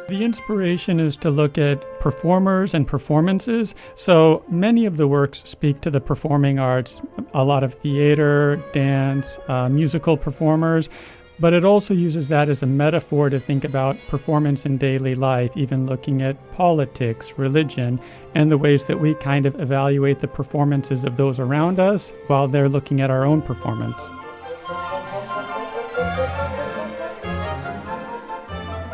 The inspiration is to look at performers and performances. So many of the works speak to the performing arts, a lot of theater, dance, musical performers. But it also uses that as a metaphor to think about performance in daily life, even looking at politics, religion, and the ways that we kind of evaluate the performances of those around us while they're looking at our own performance.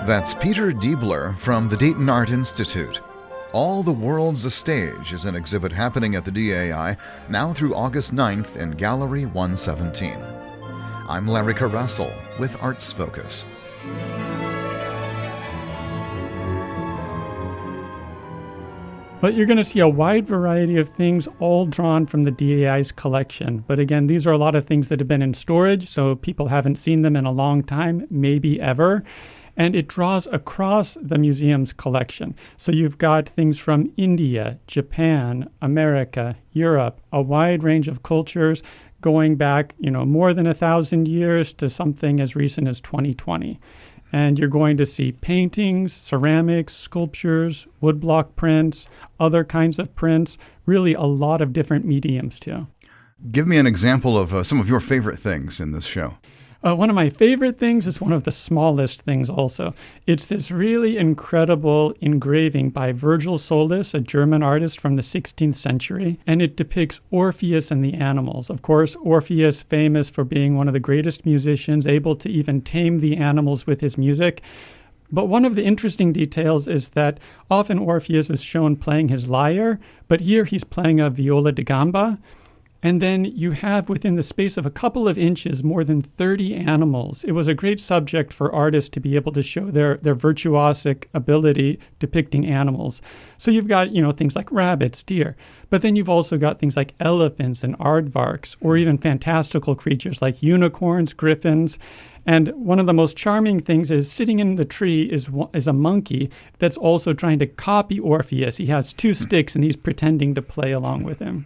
That's Peter Doebler from the Dayton Art Institute. All the World's a Stage is an exhibit happening at the DAI now through August 9th in Gallery 117. I'm Larry Coressel with Arts Focus. But you're going to see a wide variety of things all drawn from the DAI's collection. But again, these are a lot of things that have been in storage, so people haven't seen them in a long time, maybe ever. And it draws across the museum's collection. So you've got things from India, Japan, America, Europe, a wide range of cultures going back, more than 1,000 years to something as recent as 2020. And you're going to see paintings, ceramics, sculptures, woodblock prints, other kinds of prints, really a lot of different mediums too. Give me an example of some of your favorite things in this show. One of my favorite things is one of the smallest things also. It's this really incredible engraving by Virgil Solis, a German artist from the 16th century, and it depicts Orpheus and the animals. Of course, Orpheus, famous for being one of the greatest musicians, able to even tame the animals with his music. But one of the interesting details is that often Orpheus is shown playing his lyre, but here he's playing a viola da gamba. And then you have, within the space of a couple of inches, more than 30 animals. It was a great subject for artists to be able to show their virtuosic ability depicting animals. So you've got, things like rabbits, deer. But then you've also got things like elephants and aardvarks, or even fantastical creatures like unicorns, griffins. And one of the most charming things is sitting in the tree is a monkey that's also trying to copy Orpheus. He has two sticks and he's pretending to play along with him.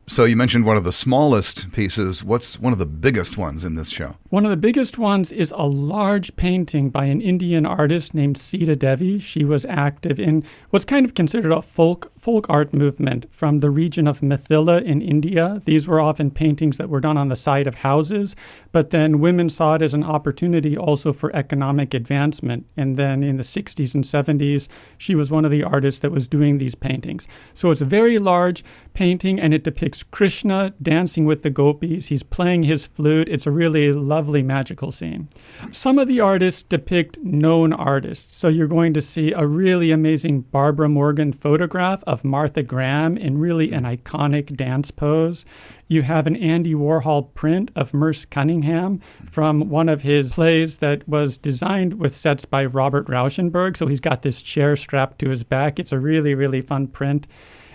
So you mentioned one of the smallest pieces. What's one of the biggest ones in this show? One of the biggest ones is a large painting by an Indian artist named Sita Devi. She was active in what's kind of considered a folk art movement from the region of Mithila in India. These were often paintings that were done on the side of houses, but then women saw it as an opportunity also for economic advancement. And then in the 60s and 70s, she was one of the artists that was doing these paintings. So it's a very large painting, and it depicts Krishna dancing with the gopis. He's playing his flute. It's a really lovely, magical scene. Some of the artists depict known artists. So you're going to see a really amazing Barbara Morgan photograph of Martha Graham in really an iconic dance pose. You have an Andy Warhol print of Merce Cunningham from one of his plays that was designed with sets by Robert Rauschenberg. So he's got this chair strapped to his back. It's a really, really fun print.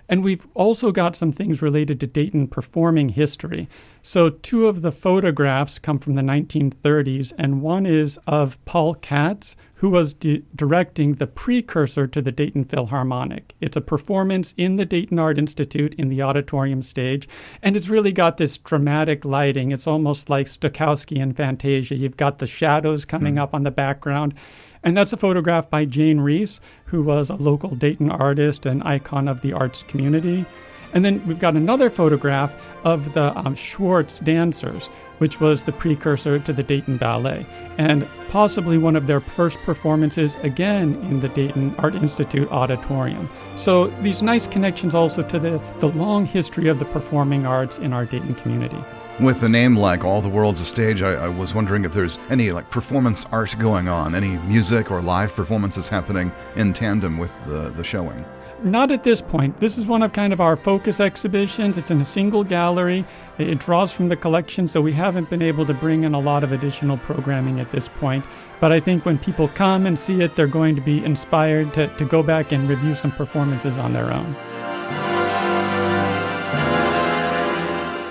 And we've also got some things related to Dayton performing history. So two of the photographs come from the 1930s, and one is of Paul Katz, who was directing the precursor to the Dayton Philharmonic. It's a performance in the Dayton Art Institute in the auditorium stage, and it's really got this dramatic lighting. It's almost like Stokowski and Fantasia. You've got the shadows coming up on the background. And that's a photograph by Jane Reese, who was a local Dayton artist and icon of the arts community. And then we've got another photograph of the Schwartz dancers, which was the precursor to the Dayton Ballet, and possibly one of their first performances again in the Dayton Art Institute auditorium. So these nice connections also to the long history of the performing arts in our Dayton community. With a name like All the World's a Stage, I was wondering if there's any performance art going on, any music or live performances happening in tandem with the showing. Not at this point. This is one of kind of our focus exhibitions. It's in a single gallery. It draws from the collection, so we haven't been able to bring in a lot of additional programming at this point. But I think when people come and see it, they're going to be inspired to go back and review some performances on their own.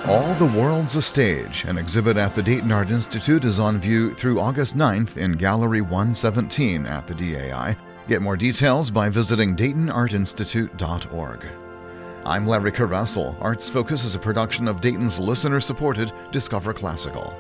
All the World's a Stage, an exhibit at the Dayton Art Institute, is on view through August 9th in Gallery 117 at the DAI. Get more details by visiting DaytonArtInstitute.org. I'm Larry Coressel. Arts Focus is a production of Dayton's listener-supported Discover Classical.